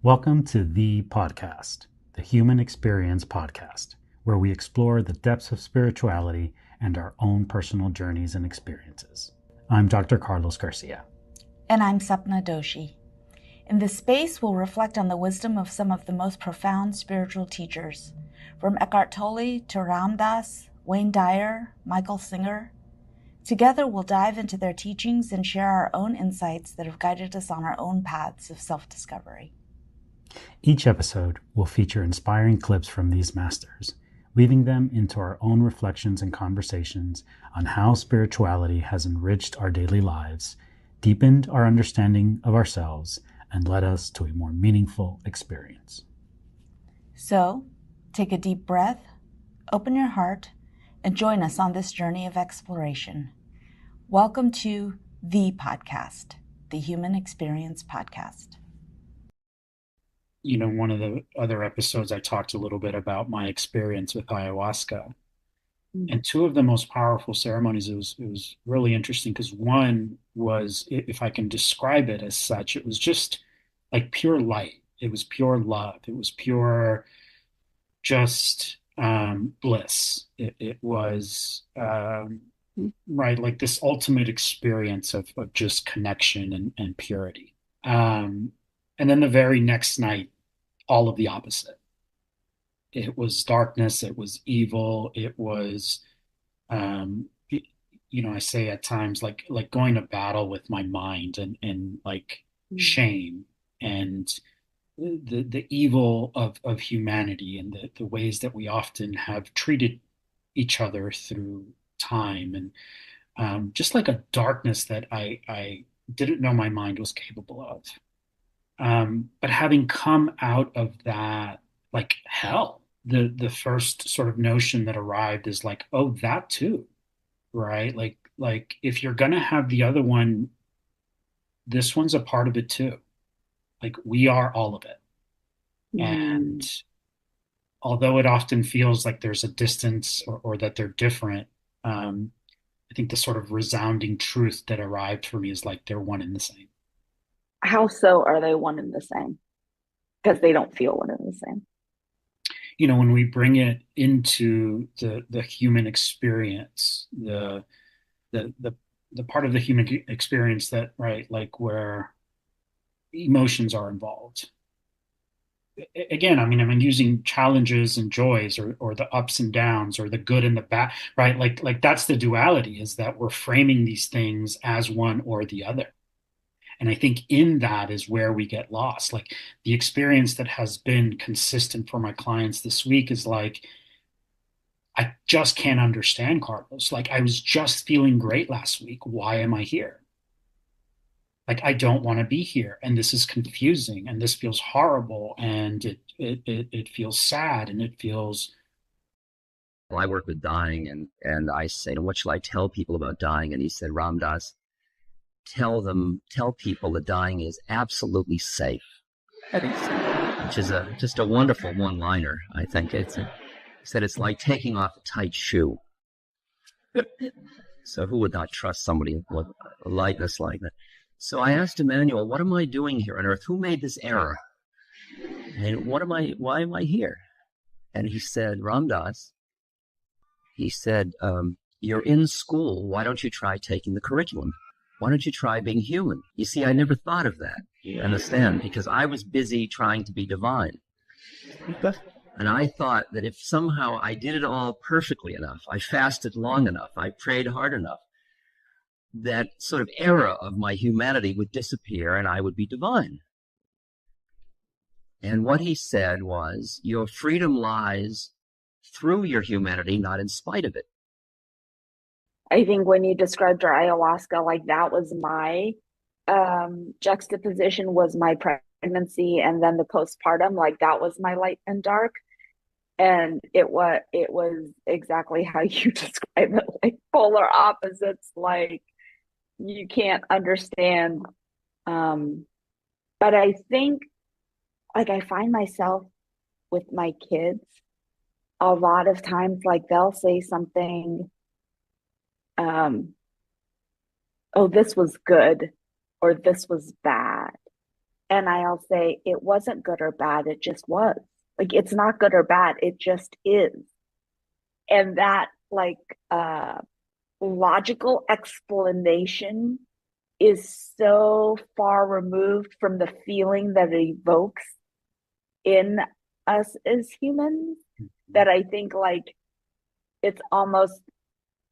Welcome to the podcast, the Human Experience Podcast, where we explore the depths of spirituality and our own personal journeys and experiences. I'm Dr. Carlos Garcia. And I'm Supna Doshi. In this space, we'll reflect on the wisdom of some of the most profound spiritual teachers, from Eckhart Tolle to Ram Dass, Wayne Dyer, Michael Singer. Together, we'll dive into their teachings and share our own insights that have guided us on our own paths of self-discovery. Each episode will feature inspiring clips from these masters, weaving them into our own reflections and conversations on how spirituality has enriched our daily lives, deepened our understanding of ourselves, and led us to a more meaningful experience. So, take a deep breath, open your heart, and join us on this journey of exploration. Welcome to the podcast, the Human Experience Podcast. You know, one of the other episodes I talked a little bit about my experience with ayahuasca. And two of the most powerful ceremonies, it was really interesting because one was, if I can describe it as such, it was just like pure light. It was pure love. It was pure just bliss. It was right, like this ultimate experience of just connection and purity. And then the very next night, all of the opposite. It was darkness, it was evil, it was I say at times like going to battle with my mind and like shame and the evil of humanity and the ways that we often have treated each other through time and just like a darkness that I didn't know my mind was capable of. But having come out of that like hell, the first sort of notion that arrived is like, oh, that too, right? Like if you're gonna have the other one, this one's a part of it too. Like we are all of it. And although it often feels like there's a distance or that they're different, I think the sort of resounding truth that arrived for me is like they're one and the same. How so are they one and the same? Because they don't feel one and the same. You know, when we bring it into the human experience, the part of the human experience that, right, like where emotions are involved. Again, I mean, I'm using challenges and joys or the ups and downs or the good and the bad, right? Like that's the duality, is that we're framing these things as one or the other. And I think in that is where we get lost. Like the experience that has been consistent for my clients this week is like, I just can't understand, Carlos. Like I was just feeling great last week. Why am I here? Like I don't want to be here. And this is confusing and this feels horrible. And it feels sad and it feels. Well, I work with dying and I say, what shall I tell people about dying? And he said, Ram Dass, tell people that dying is absolutely safe, which is just a wonderful one-liner. I think he said it's like taking off a tight shoe. So who would not trust somebody with a lightness like that? So I asked Emmanuel, what am I doing here on earth? Who made this error? And why am I here? And he said, Ram Dass, he said, you're in school. Why don't you try taking the curriculum? Why don't you try being human? You see, I never thought of that. You understand? Because I was busy trying to be divine. And I thought that if somehow I did it all perfectly enough, I fasted long enough, I prayed hard enough, that sort of era of my humanity would disappear and I would be divine. And what he said was, your freedom lies through your humanity, not in spite of it. I think when you described your ayahuasca, like that was my juxtaposition was my pregnancy and then the postpartum, like that was my light and dark. And it was exactly how you describe it, like polar opposites, like you can't understand. But I think like I find myself with my kids a lot of times, like they'll say something, oh, this was good or this was bad. and I'll say, it wasn't good or bad, it just was. Like, it's not good or bad, it just is. And that, like, logical explanation is so far removed from the feeling that it evokes in us as humans that I think, like, it's almost,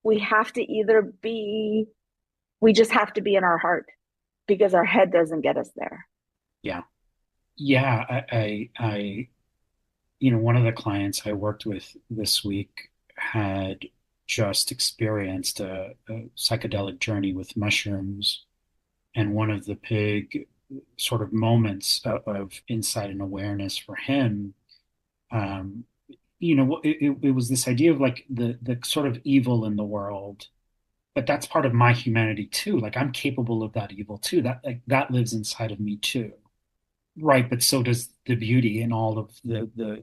we have to either be, we just have to be in our heart, because our head doesn't get us there. Yeah. Yeah. One of the clients I worked with this week had just experienced a psychedelic journey with mushrooms. And one of the big sort of moments of insight and awareness for him, um, it was this idea of like the sort of evil in the world, but that's part of my humanity too. Like I'm capable of that evil too. That like that lives inside of me too. Right, but so does the beauty and all of the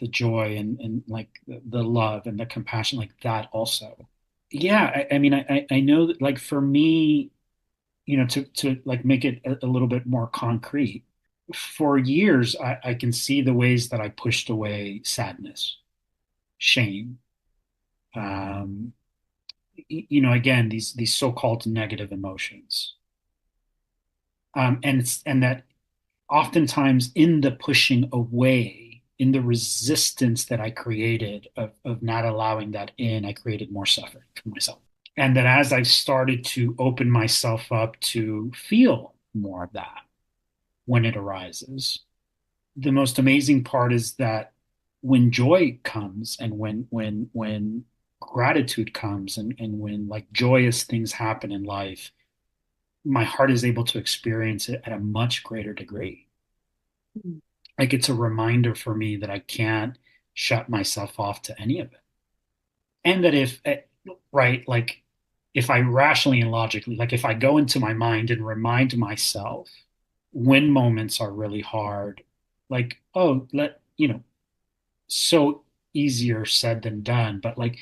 joy and like the love and the compassion, like that also. Yeah, I mean, I know that like for me, to like make it a little bit more concrete, for years I can see the ways that I pushed away sadness, shame, um, again, these so-called negative emotions. And that oftentimes in the pushing away, in the resistance that I created of not allowing that in, I created more suffering for myself. And that as I started to open myself up to feel more of that when it arises, the most amazing part is that when joy comes and when gratitude comes and when like joyous things happen in life, my heart is able to experience it at a much greater degree. Like it's a reminder for me that I can't shut myself off to any of it. And that right, like if I rationally and logically, like if I go into my mind and remind myself when moments are really hard, like, oh, so easier said than done, but like,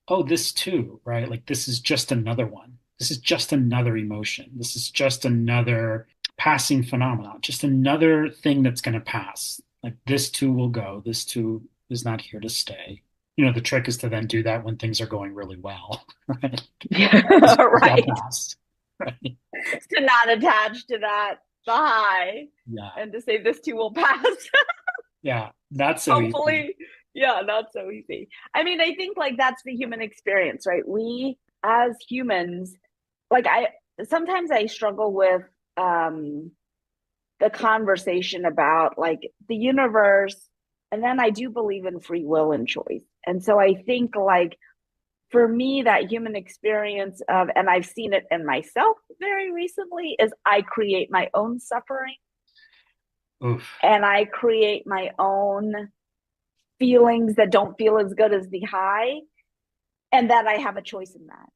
oh, this too, right? Like this is just another one. This is just another emotion. This is just another passing phenomenon, just another thing that's going to pass. Like this too will go. This too is not here to stay. The trick is to then do that when things are going really well, right? Yeah, right. Pass, right? To not attach to that, the high, Yeah. and to say this too will pass. Yeah, not so Hopefully, easy. yeah, not so easy. I mean, I think like that's the human experience, right? We as humans, like sometimes I struggle with the conversation about like the universe, and then I do believe in free will and choice. And so I think like for me, that human experience of, and I've seen it in myself very recently, is I create my own suffering. Oof. And I create my own feelings that don't feel as good as the high, and that I have a choice in that.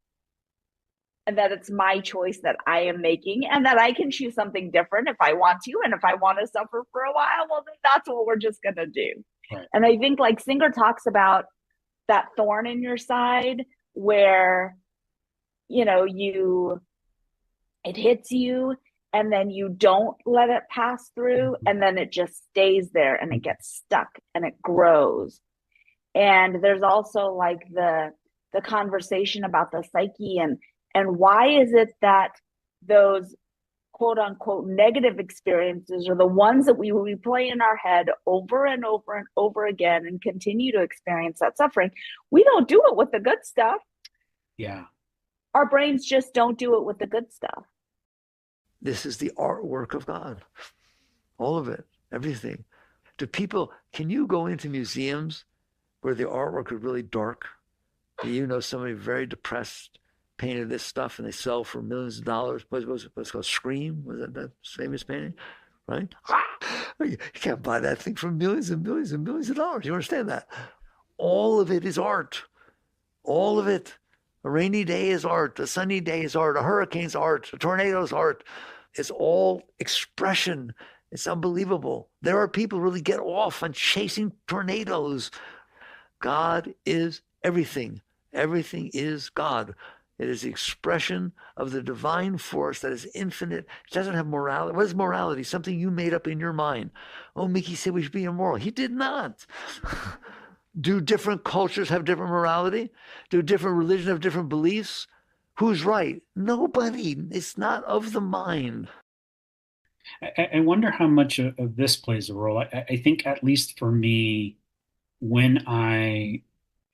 And that it's my choice that I am making, and that I can choose something different if I want to. And if I want to suffer for a while, well, then that's what we're just going to do. Right. And I think like Singer talks about that thorn in your side where, it hits you and then you don't let it pass through, and then it just stays there and it gets stuck and it grows. And there's also like the conversation about the psyche and why is it that those quote unquote negative experiences are the ones that we replay in our head over and over and over again and continue to experience that suffering. We don't do it with the good stuff. Yeah. Our brains just don't do it with the good stuff. This is the artwork of God. All of it, everything. Do people, can you go into museums where the artwork is really dark? Somebody very depressed painted this stuff and they sell for millions of dollars. What's called Scream? Was that famous painting? Right? You can't buy that thing for millions and millions and millions of dollars. You understand that? All of it is art. All of it. A rainy day is art. A sunny day is art. A hurricane's art. A tornado's art. It's all expression. It's unbelievable. There are people who really get off on chasing tornadoes. God is everything. Everything is God. It is the expression of the divine force that is infinite. It doesn't have morality. What is morality? Something you made up in your mind. Oh, Mickey said we should be immoral. He did not. Do different cultures have different morality? Do different religions have different beliefs? Who's right? Nobody. It's not of the mind. I wonder how much of this plays a role. I think, at least for me, when I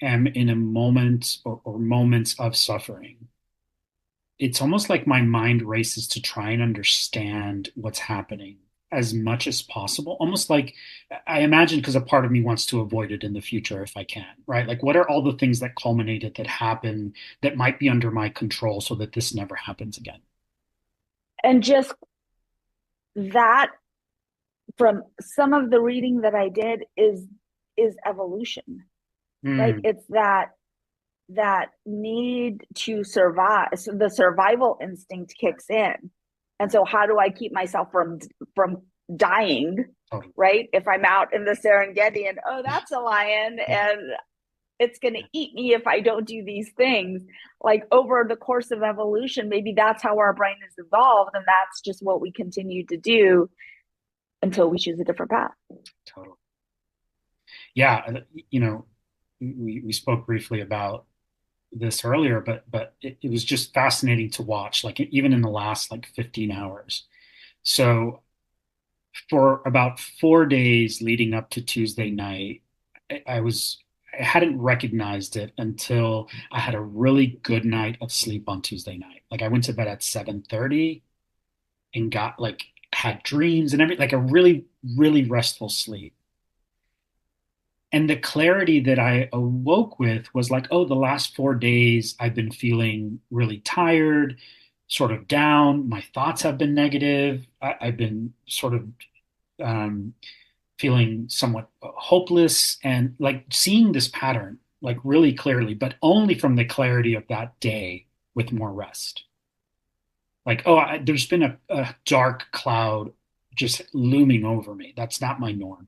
am in a moment or moments of suffering, it's almost like my mind races to try and understand what's happening as much as possible. Almost like, I imagine, because a part of me wants to avoid it in the future if I can, right? Like, what are all the things that culminated, that happen, that might be under my control so that this never happens again? And just that, from some of the reading that I did, is evolution. Like, it's that need to survive. So the survival instinct kicks in. And so how do I keep myself from dying, right? If I'm out in the Serengeti and, oh, that's a lion and it's going to eat me if I don't do these things. Like, over the course of evolution, maybe that's how our brain is evolved, and that's just what we continue to do until we choose a different path. Totally. Yeah, we spoke briefly about this earlier, but it was just fascinating to watch, like even in the last like 15 hours. So for about 4 days leading up to Tuesday night, I hadn't recognized it until I had a really good night of sleep on Tuesday night. Like, I went to bed at 7:30 and got like had dreams and everything, like a really, really restful sleep. And the clarity that I awoke with was like, oh, the last 4 days I've been feeling really tired, sort of down. My thoughts have been negative. I've been sort of feeling somewhat hopeless, and like seeing this pattern like really clearly, but only from the clarity of that day with more rest. Like, oh, there's been a dark cloud just looming over me. That's not my norm.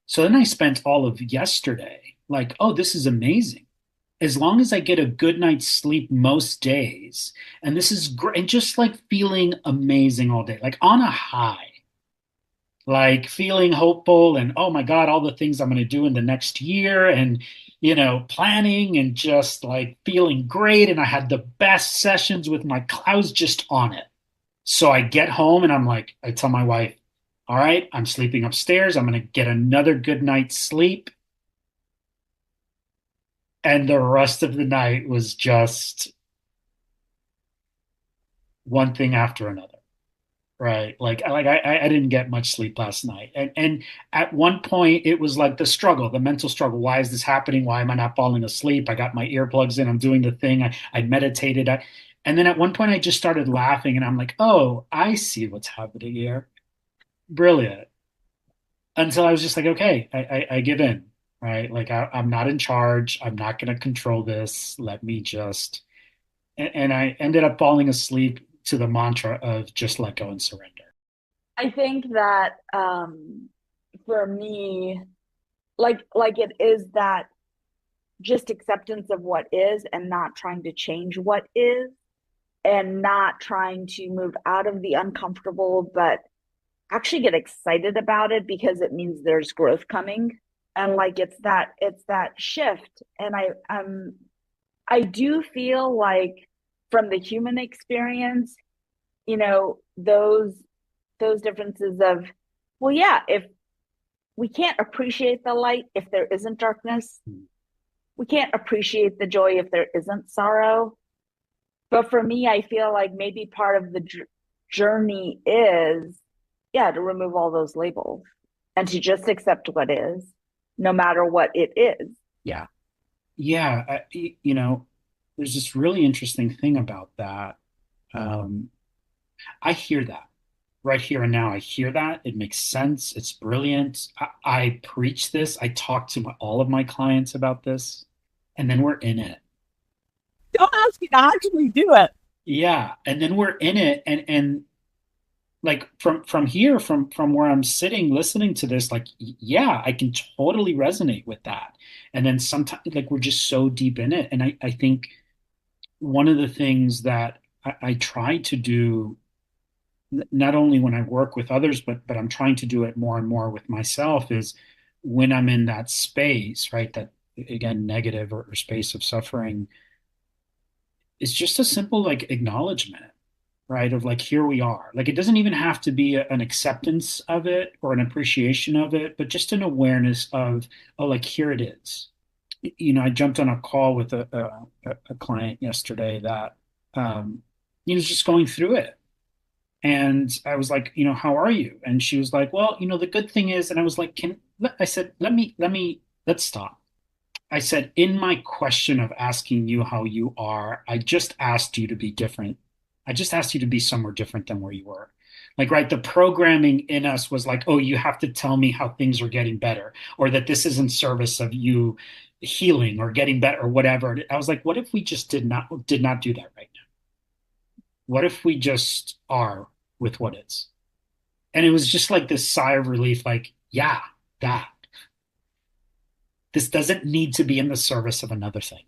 So then I spent all of yesterday like, oh, this is amazing. As long as I get a good night's sleep most days, and this is great, and just like feeling amazing all day, like on a high, like feeling hopeful, and oh my God, all the things I'm going to do in the next year, and planning, and just like feeling great. And I had the best sessions with my clouds just on it. So I get home and I'm like, I tell my wife, all right, I'm sleeping upstairs. I'm going to get another good night's sleep. And the rest of the night was just one thing after another, right? Like I didn't get much sleep last night. And at one point it was like the mental struggle. Why is this happening? Why am I not falling asleep? I got my earplugs in. I'm doing the thing. I meditated. And then at one point I just started laughing and I'm like, oh, I see what's happening here. Brilliant. Until I was just like, okay, I give in, right? Like, I'm not in charge. I'm not going to control this. Let me just, and I ended up falling asleep to the mantra of just let go and surrender. I think that for me, like it is that just acceptance of what is, and not trying to change what is, and not trying to move out of the uncomfortable, but actually get excited about it because it means there's growth coming. And like, it's that shift. And I do feel like, from the human experience, those differences of, well, yeah, if we can't appreciate the light if there isn't darkness, we can't appreciate the joy if there isn't sorrow. But for me, I feel like maybe part of the journey is, yeah, to remove all those labels and to just accept what is, no matter what it is. Yeah. Yeah. There's this really interesting thing about that. I hear that right here and now. I hear that. It makes sense. It's brilliant. I preach this. I talk to all of my clients about this, and then we're in it. Don't ask me to actually do it. Yeah. And then we're in it. And like from here, from where I'm sitting listening to this, like, yeah, I can totally resonate with that. And then sometimes, like, we're just so deep in it. And I think one of the things that I try to do, not only when I work with others, but I'm trying to do it more and more with myself, is when I'm in that space, right? That again, negative or space of suffering, it's just a simple like acknowledgement, right? Of like, here we are. Like, it doesn't even have to be an acceptance of it or an appreciation of it, but just an awareness of, oh, like, here it is. I jumped on a call with a client yesterday that, he was just going through it. And I was like, how are you? And she was like, well, the good thing is, and I was like, I said, let's stop. I said, in my question of asking you how you are, I just asked you to be different. I just asked you to be somewhere different than where you were. Like, right, the programming in us was like, oh, you have to tell me how things are getting better, or that this is in service of you healing or getting better or whatever. I was like, what if we just did not do that right now? What if we just are with what is? And it was just like this sigh of relief, like, yeah, that. This doesn't need to be in the service of another thing.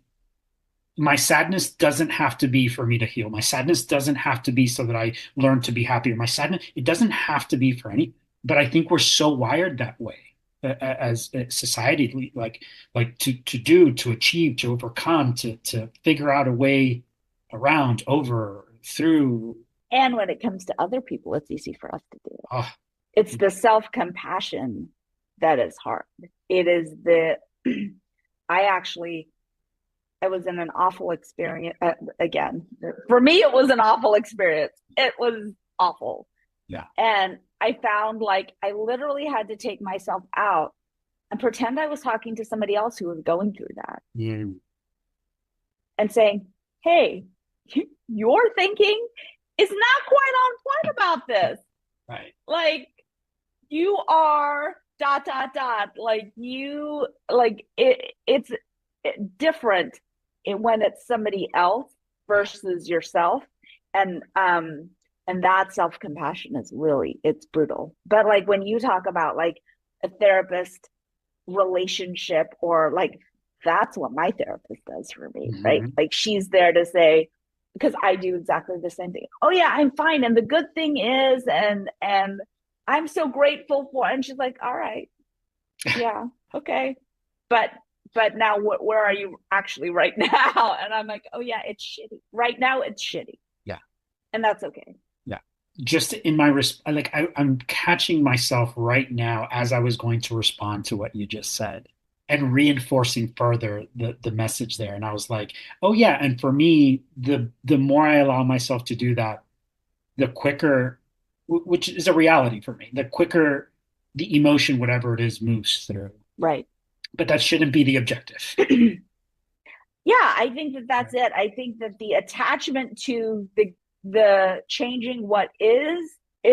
My sadness doesn't have to be for me to heal. My sadness doesn't have to be so that I learn to be happier. My sadness, it doesn't have to be for anything. But I think we're so wired that way as a society, like to achieve, to overcome, to figure out a way around, over, through. And when it comes to other people, it's easy for us to do it. Oh, It's the self-compassion that is hard. It is I was in an awful experience. Again, for me, it was an awful experience. It was awful. yeah. And I found like I literally had to take myself out and pretend I was talking to somebody else who was going through that Yeah. and saying, hey, your thinking is not quite on point about this. Right. Like, you are ... Like, it's different when it's somebody else versus yourself. And that self-compassion is really, it's brutal. But like when you talk about like a therapist relationship, or like, that's what my therapist does for me, right? Like, she's there to say, because I do exactly the same thing. Oh yeah, I'm fine. And the good thing is, and I'm so grateful for, and she's like, all right, yeah, okay. But now where are you actually right now? And I'm like, oh yeah, it's shitty. Right now it's shitty. Yeah. And that's okay. Yeah. Just in my I'm catching myself right now as I was going to respond to what you just said and reinforcing further the message there. And I was like, oh yeah. And for me, the more I allow myself to do that, the quicker, which is a reality for me, the quicker the emotion, whatever it is, moves through. Right. But that shouldn't be the objective. Yeah, I think that's it. I think that the attachment to the changing what is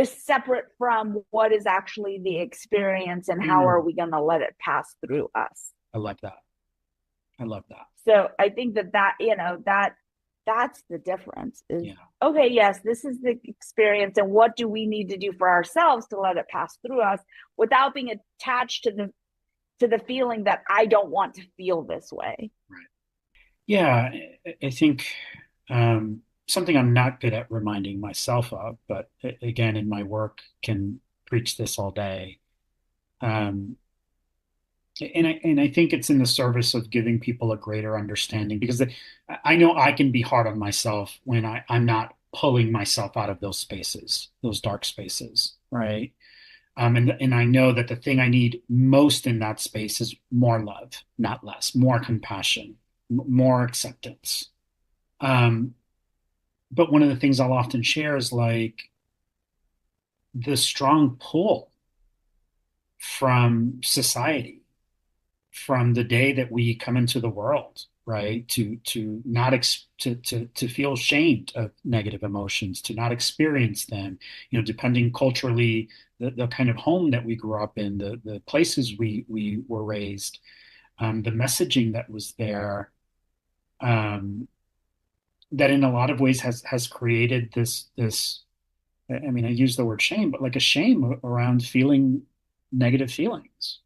separate from what is actually the experience, and how are we going to let it pass through us. I like that. I love that. So I think that that's the difference is, okay, yes, this is the experience, and what do we need to do for ourselves to let it pass through us without being attached to the feeling that I don't want to feel this way. Right. Yeah, I think something I'm not good at reminding myself of, but again, in my work, can preach this all day. And I think it's in the service of giving people a greater understanding, because I know I can be hard on myself when I'm not pulling myself out of those spaces, those dark spaces, right? And I know that the thing I need most in that space is more love, not less, more compassion, more acceptance. But one of the things I'll often share is like the strong pull from society, from the day that we come into the world, right? To not to feel ashamed of negative emotions, to not experience them, depending culturally, the kind of home that we grew up in, the places we were raised, the messaging that was there, that in a lot of ways has created this. I mean, I use the word shame, but like a shame around feeling negative feelings.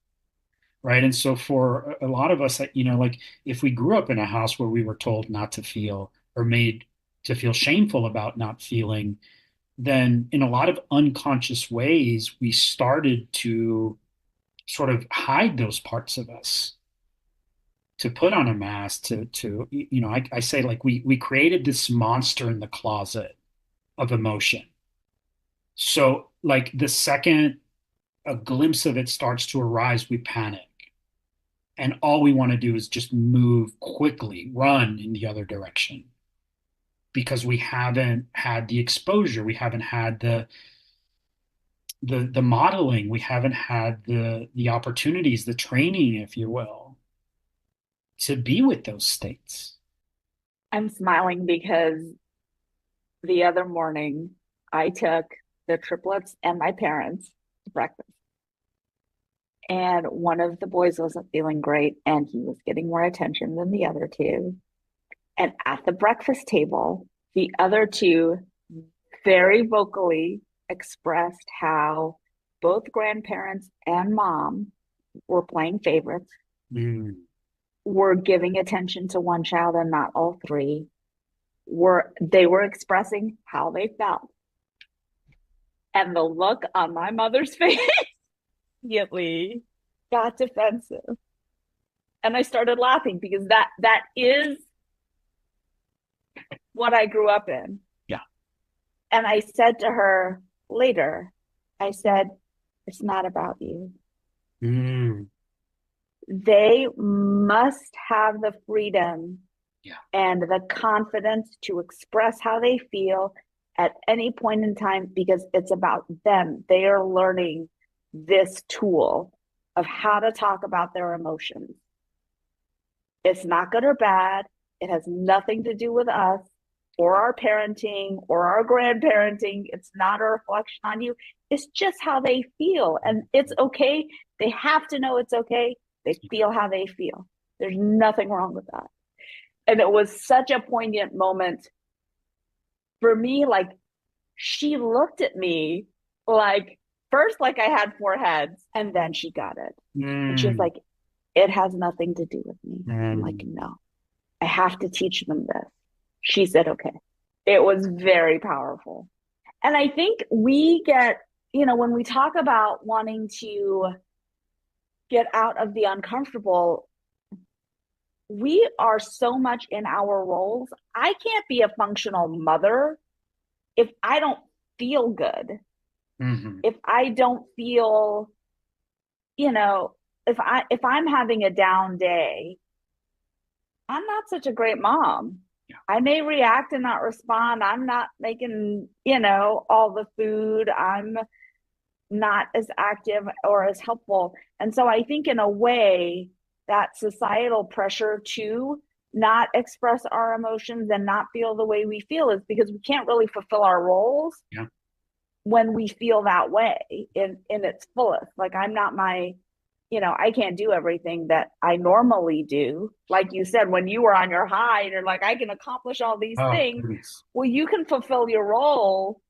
Right. And so for a lot of us, like if we grew up in a house where we were told not to feel or made to feel shameful about not feeling, then in a lot of unconscious ways, we started to sort of hide those parts of us, to put on a mask, I say, like, we created this monster in the closet of emotion. So like the second a glimpse of it starts to arise, we panic. And all we want to do is just move quickly, run in the other direction, because we haven't had the exposure, we haven't had the modeling, we haven't had the opportunities, the training, if you will, to be with those states. I'm smiling because the other morning I took the triplets and my parents to breakfast. And one of the boys wasn't feeling great and he was getting more attention than the other two. And at the breakfast table, the other two very vocally expressed how both grandparents and mom were playing favorites, were giving attention to one child and not all three, they were expressing how they felt. And the look on my mother's face immediately got defensive. And I started laughing because that is what I grew up in. Yeah. And I said to her later, I said, it's not about you. They must have the freedom and the confidence to express how they feel at any point in time, because it's about them. They are learning this tool of how to talk about their emotions. It's not good or bad. It has nothing to do with us or our parenting or our grandparenting. It's not a reflection on you. It's just how they feel. And it's okay. They have to know it's okay. They feel how they feel. There's nothing wrong with that. And it was such a poignant moment for me. Like, she looked at me like, first, like I had four heads, and then she got it. And she was like, it has nothing to do with me. I'm like, no, I have to teach them this. She said, okay. It was very powerful. And I think we get, when we talk about wanting to get out of the uncomfortable, we are so much in our roles. I can't be a functional mother if I don't feel good. If I don't feel, if I'm having a down day, I'm not such a great mom. Yeah. I may react and not respond. I'm not making, all the food. I'm not as active or as helpful. And so I think in a way that societal pressure to not express our emotions and not feel the way we feel is because we can't really fulfill our roles when we feel that way in its fullest. Like, I'm not I can't do everything that I normally do. Like you said, when you were on your high and you're like, I can accomplish all these things. Goodness. Well, you can fulfill your role,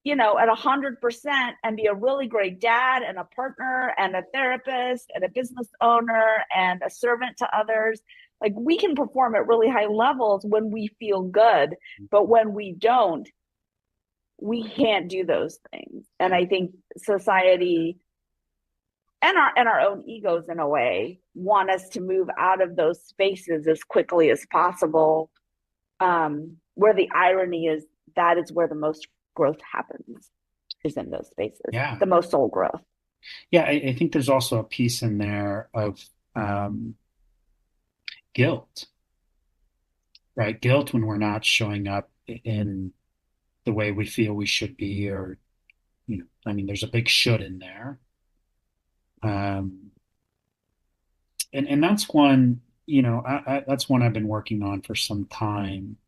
at 100% and be a really great dad and a partner and a therapist and a business owner and a servant to others. Like, we can perform at really high levels when we feel good, but when we don't, we can't do those things. And I think society and our own egos, in a way, want us to move out of those spaces as quickly as possible, where the irony is that is where the most growth happens, is in those spaces. Yeah. The most soul growth. Yeah, I think there's also a piece in there of guilt, right? Guilt when we're not showing up in the way we feel we should be, or, there's a big should in there. And that's one, that's one I've been working on for some time.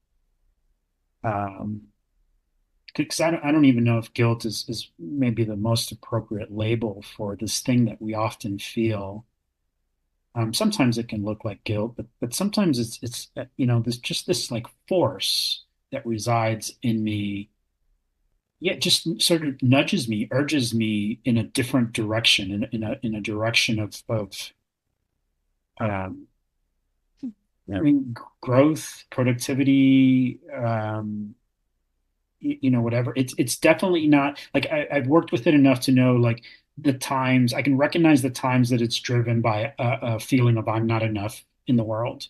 Because I don't even know if guilt is maybe the most appropriate label for this thing that we often feel. Sometimes it can look like guilt, but sometimes it's there's just this like force that resides in me. Yeah, just sort of nudges me, urges me in a different direction, in a direction of I mean, growth, productivity, whatever. It's definitely not like I've worked with it enough to know like the times I can recognize the times that it's driven by a feeling of I'm not enough in the world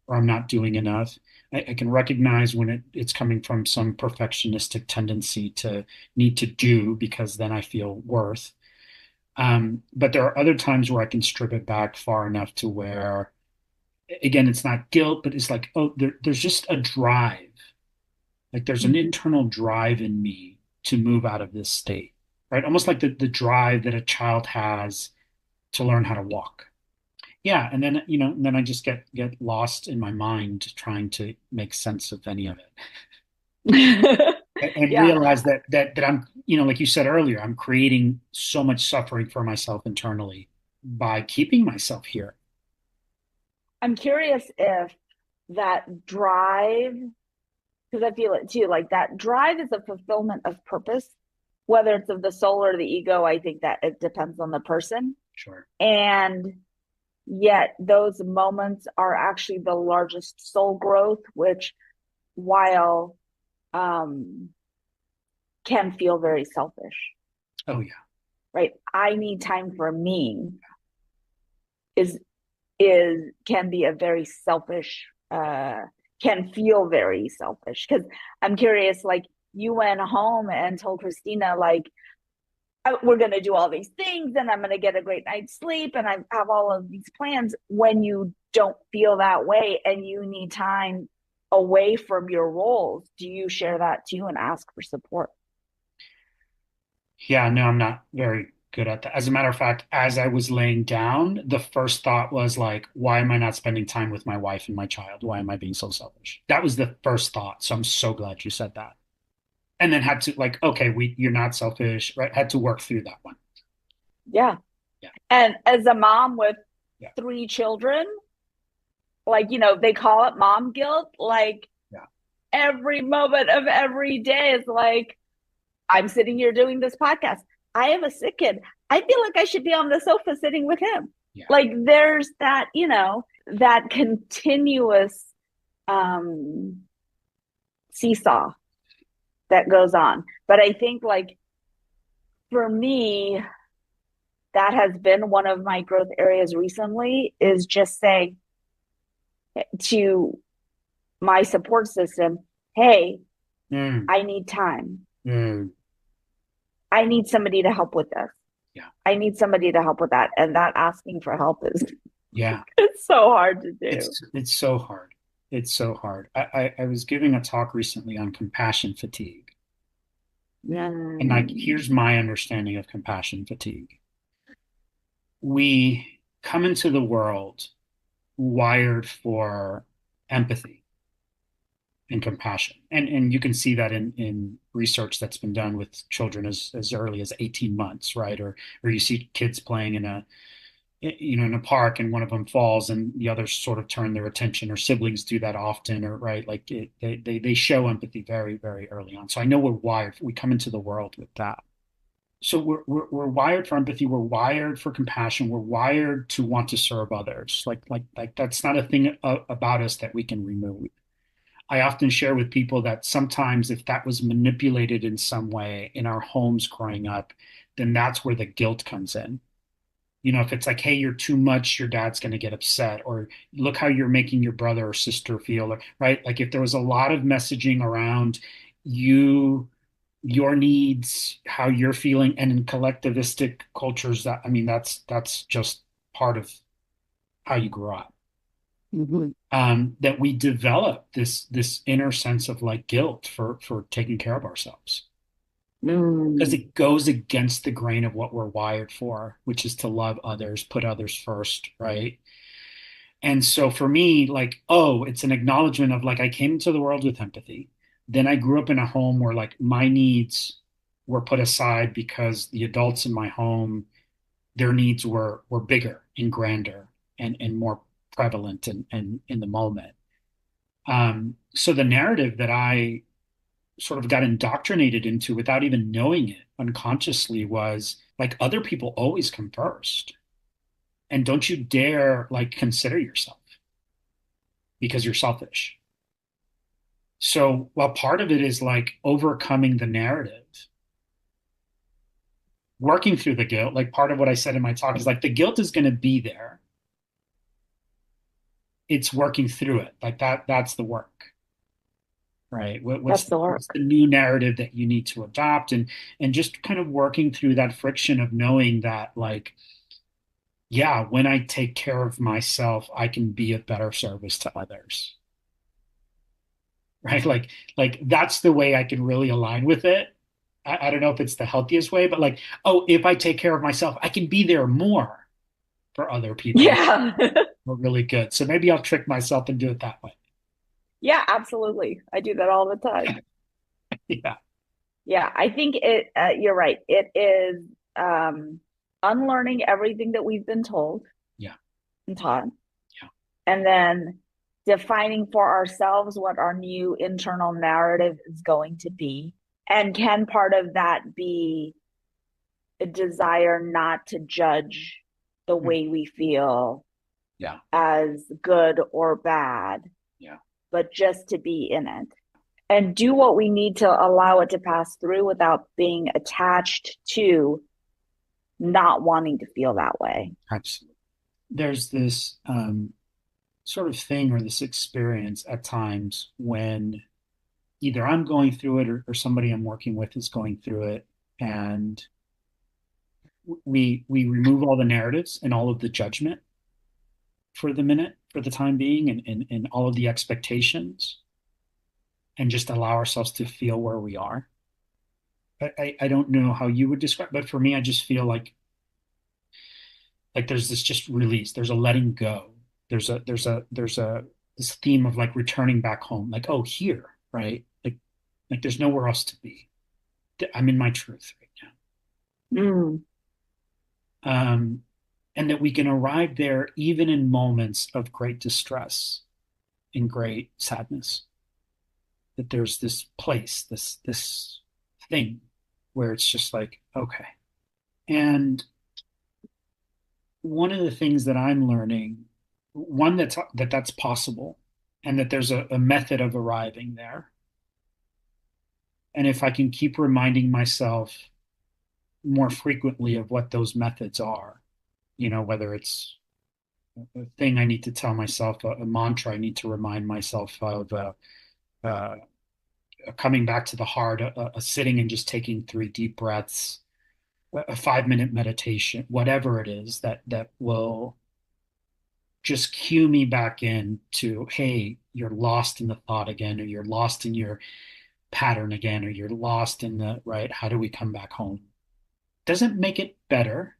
or I'm not doing enough. I can recognize when it's coming from some perfectionistic tendency to need to do because then I feel worth. But there are other times where I can strip it back far enough to where, again, it's not guilt, but it's like, oh, there's just a drive. Like there's an internal drive in me to move out of this state, right? Almost like the drive that a child has to learn how to walk. Yeah, and then then I just get lost in my mind trying to make sense of any of it. And Yeah. realize that I'm, like you said earlier, I'm creating so much suffering for myself internally by keeping myself here. I'm curious if that drive, because I feel it too, like that drive is a fulfillment of purpose, whether it's of the soul or the ego. I think that it depends on the person. Sure. And yet those moments are actually the largest soul growth, which while can feel very selfish. Oh yeah. Right. I need time for me is can be a very selfish, can feel very selfish. Because I'm curious, like you went home and told Christina, like, we're going to do all these things and I'm going to get a great night's sleep and I have all of these plans. When you don't feel that way and you need time away from your roles, do you share that too and ask for support? Yeah, no, I'm not very good at that. As a matter of fact, as I was laying down, the first thought was like, why am I not spending time with my wife and my child? Why am I being so selfish? That was the first thought. So I'm so glad you said that. And then had to like, okay, you're not selfish, right? Had to work through that one. Yeah. Yeah. And as a mom with Yeah. 3 children, like, they call it mom guilt. Like every moment of every day is like, I'm sitting here doing this podcast. I have a sick kid. I feel like I should be on the sofa sitting with him. Yeah. Like there's that, that continuous seesaw that goes on. But I think like for me, that has been one of my growth areas recently is just saying to my support system, hey, I need time. I need somebody to help with this. Yeah. I need somebody to help with that. And that asking for help is it's so hard to do. It's so hard. It's so hard. I was giving a talk recently on compassion fatigue. And like here's my understanding of compassion fatigue. We come into the world wired for empathy and compassion. And you can see that in research that's been done with children as early as 18 months, right? Or you see kids playing in a park and one of them falls and the others sort of turn their attention, or siblings do that often, or right, like they show empathy very, very early on. So I know we come into the world with that. So we're wired for empathy, we're wired for compassion, we're wired to want to serve others. Like that's not a thing about us that we can remove. I often share with people that sometimes if that was manipulated in some way in our homes growing up, then that's where the guilt comes in. If it's like, hey, you're too much, your dad's going to get upset, or look how you're making your brother or sister feel, right? Like if there was a lot of messaging around your needs, how you're feeling, and in collectivistic cultures, that's just part of how you grew up. That we develop this inner sense of like guilt for taking care of ourselves. Because it goes against the grain of what we're wired for, which is to love others, put others first, right? And so for me, like, it's an acknowledgement of like I came into the world with empathy. Then I grew up in a home where like my needs were put aside because the adults in my home, their needs were bigger and grander and more prevalent and in the moment. So the narrative that I sort of got indoctrinated into without even knowing it unconsciously was like other people always come first. And don't you dare like consider yourself. because you're selfish. So while part of it is like overcoming the narrative, working through the guilt, like part of what I said in my talk is like the guilt is going to be there. It's working through it. Like that's the work, right? That's the work. What's the new narrative that you need to adopt, and just kind of working through that friction of knowing that like, yeah, when I take care of myself, I can be a better service to others. Right? Like that's the way I can really align with it. I don't know if it's the healthiest way, but like, oh, if I take care of myself, I can be there more for other people. Yeah. We're really good. So maybe I'll trick myself and do it that way. Yeah, absolutely. I do that all the time. Yeah. Yeah, I think you're right. It is unlearning everything that we've been told Yeah. and taught, Yeah. and then defining for ourselves what our new internal narrative is going to be. And can part of that be a desire not to judge the way we feel Yeah. as good or bad, Yeah. but just to be in it and do what we need to allow it to pass through without being attached to not wanting to feel that way. Absolutely. There's this sort of thing or this experience at times when either I'm going through it or somebody I'm working with is going through it, and we remove all the narratives and all of the judgment for the minute, for the time being, and all of the expectations, and just allow ourselves to feel where we are. I don't know how you would describe, but for me, I just feel like there's this just release. There's a letting go. There's a this theme of like returning back home. Like, oh, here, right? Like there's nowhere else to be. I'm in my truth right now. Mm. And that we can arrive there even in moments of great distress and great sadness. That there's this place, this thing where it's just like, okay. And one of the things that I'm learning, one that's possible, and that there's a method of arriving there. And if I can keep reminding myself more frequently of what those methods are, whether it's a thing I need to tell myself, a mantra I need to remind myself of, coming back to the heart, a sitting and just taking 3 deep breaths, a 5-minute meditation, whatever it is that will just cue me back in to, hey, you're lost in the thought again, or you're lost in your pattern again, or you're lost in the right. How do we come back home? Doesn't make it better.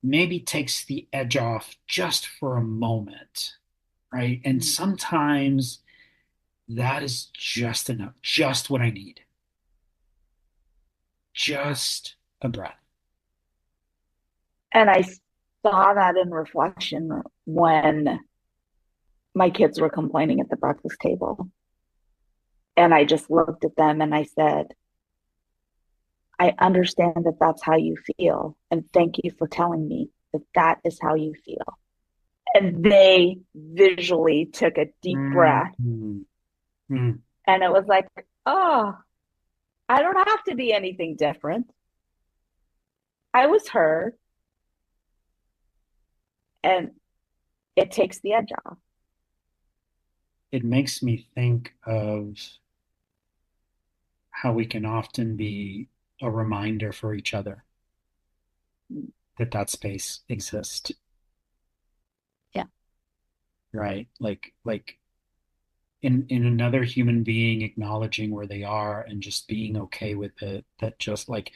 Maybe takes the edge off just for a moment, right? And sometimes that is just enough, just what I need. Just a breath. And I saw that in reflection when my kids were complaining at the breakfast table. And I just looked at them and I said, I understand that that's how you feel. And thank you for telling me that that is how you feel. And they visually took a deep breath. Mm-hmm. And it was like, oh, I don't have to be anything different. I was heard. And it takes the edge off. It makes me think of how we can often be a reminder for each other that space exists. Yeah. Right. Like in another human being acknowledging where they are and just being okay with it, that just like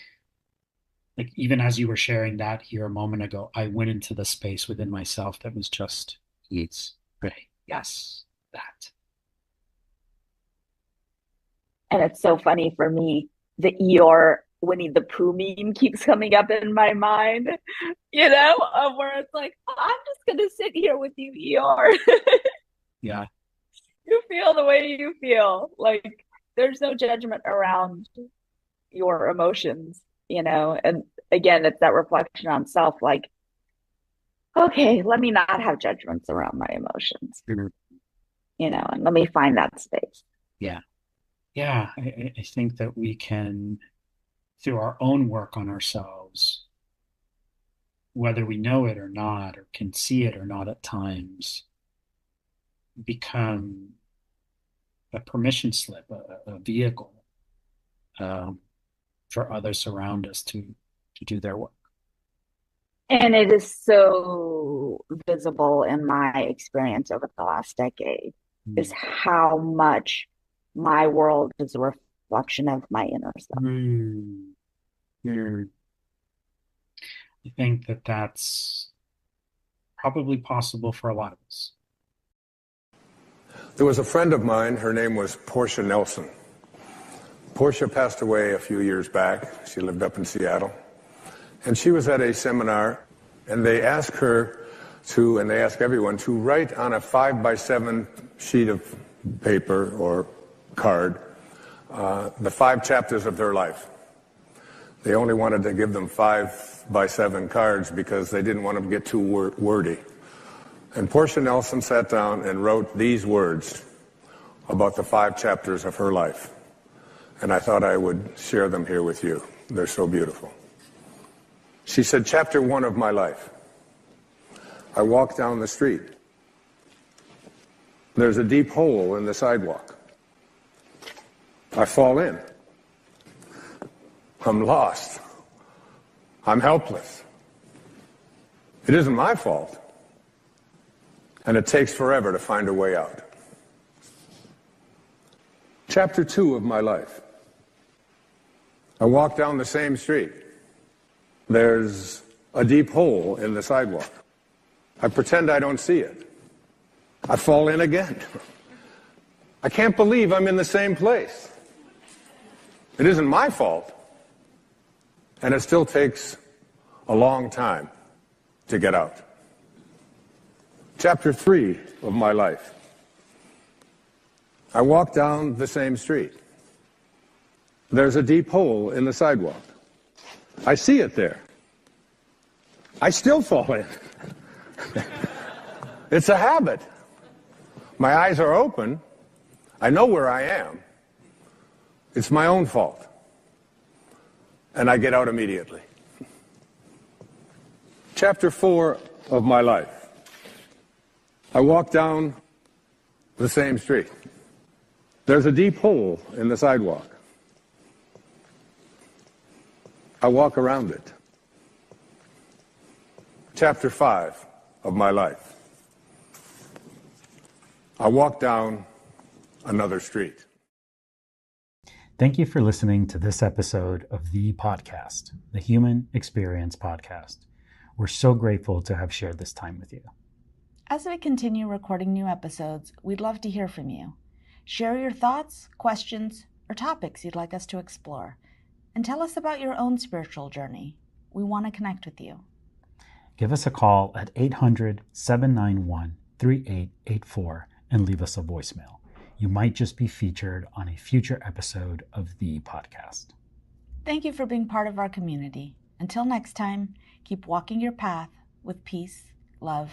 even as you were sharing that here a moment ago, I went into the space within myself that was just, it's right. Yes, that. And it's so funny for me, the Eeyore Winnie the Pooh meme keeps coming up in my mind, of where it's like, oh, I'm just going to sit here with you, Eeyore. Yeah. You feel the way you feel. Like, there's no judgment around your emotions, and again, it's that reflection on self. Like, okay, let me not have judgments around my emotions, and let me find that space. Yeah. Yeah. I think that we can, through our own work on ourselves, whether we know it or not, or can see it or not at times, become a permission slip, a vehicle um, for others around us to do their work. And it is so visible in my experience over the last decade, is how much my world is a reflection of my inner self. I think that that's probably possible for a lot of us. There was a friend of mine, her name was Portia Nelson. Portia passed away a few years back. She lived up in Seattle. And she was at a seminar, and they asked her to, and they asked everyone, to write on a 5x7 sheet of paper or card the 5 chapters of their life. They only wanted to give them 5x7 cards because they didn't want them to get too wordy. And Portia Nelson sat down and wrote these words about the 5 chapters of her life. And I thought I would share them here with you. They're so beautiful. She said, chapter 1 of my life. I walk down the street. There's a deep hole in the sidewalk. I fall in. I'm lost. I'm helpless. It isn't my fault. And it takes forever to find a way out. Chapter 2 of my life. I walk down the same street. There's a deep hole in the sidewalk. I pretend I don't see it. I fall in again. I can't believe I'm in the same place. It isn't my fault. And it still takes a long time to get out. Chapter 3 of my life. I walk down the same street. There's a deep hole in the sidewalk. I see it there. I still fall in. It's a habit. My eyes are open. I know where I am. It's my own fault. And I get out immediately. Chapter 4 of my life. I walk down the same street. There's a deep hole in the sidewalk. I walk around it. Chapter 5 of my life. I walk down another street. Thank you for listening to this episode of The Podcast, the Human Experience Podcast. We're so grateful to have shared this time with you. As we continue recording new episodes, we'd love to hear from you. Share your thoughts, questions, or topics you'd like us to explore, and tell us about your own spiritual journey. We want to connect with you. Give us a call at 800-791-3884 and leave us a voicemail. You might just be featured on a future episode of The Podcast. Thank you for being part of our community. Until next time, keep walking your path with peace, love,